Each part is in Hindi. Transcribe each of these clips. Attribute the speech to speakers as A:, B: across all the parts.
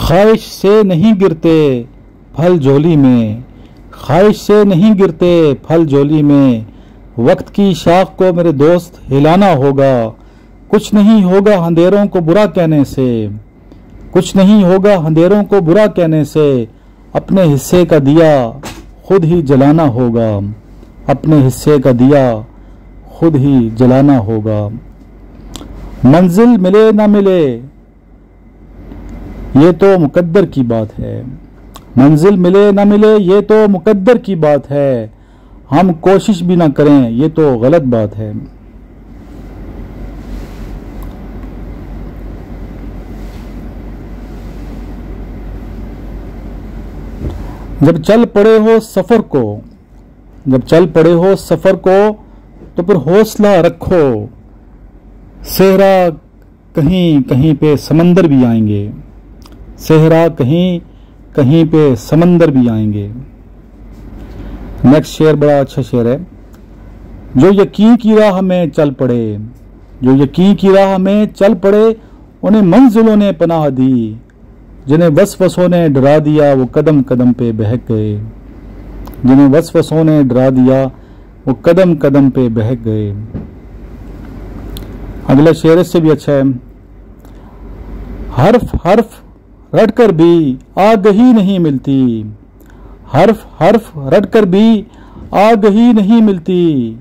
A: ख्वाहिश से नहीं गिरते फल झोली में, ख्वाहिश से नहीं गिरते फल झोली में। वक्त की शाख को मेरे दोस्त हिलाना होगा, कुछ नहीं होगा अंधेरों को बुरा कहने से, कुछ नहीं होगा अंधेरों को बुरा कहने से। अपने हिस्से का दिया खुद ही जलाना होगा, अपने हिस्से का दिया खुद ही जलाना होगा। मंजिल मिले ना मिले ये तो मुकद्दर की बात है, मंजिल मिले ना मिले ये तो मुकद्दर की बात है। हम कोशिश भी ना करें ये तो गलत बात है। जब चल पड़े हो सफर को, जब चल पड़े हो सफर को तो फिर हौसला रखो। सेहरा कहीं कहीं पे समंदर भी आएंगे, सेहरा कहीं कहीं पे समंदर भी आएंगे। नेक्स्ट शेर बड़ा अच्छा शेर है। जो यकीन की राह में चल पड़े, जो यकीन की राह में चल पड़े उन्हें मंजिलों ने पनाह दी। जिन्हें वसवसों ने डरा दिया वो कदम कदम पे बहक गए, जिन्हें वसवसों ने डरा दिया वो कदम कदम पे बहक गए। अगला शेर इससे भी अच्छा है। हर्फ हर्फ रटकर भी आगही नहीं मिलती, हर्फ हर्फ रटकर भी आगही नहीं मिलती।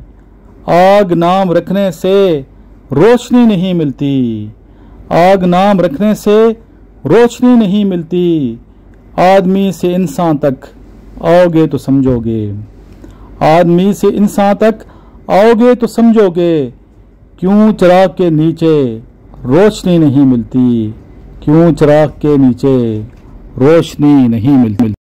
A: आग नाम रखने से रोशनी नहीं मिलती, आग नाम रखने से रोशनी नहीं मिलती। आदमी से इंसान तक आओगे तो समझोगे, आदमी से इंसान तक आओगे तो समझोगे। क्यों चिराग के नीचे रोशनी नहीं मिलती, क्यों चिराग के नीचे रोशनी नहीं मिलती।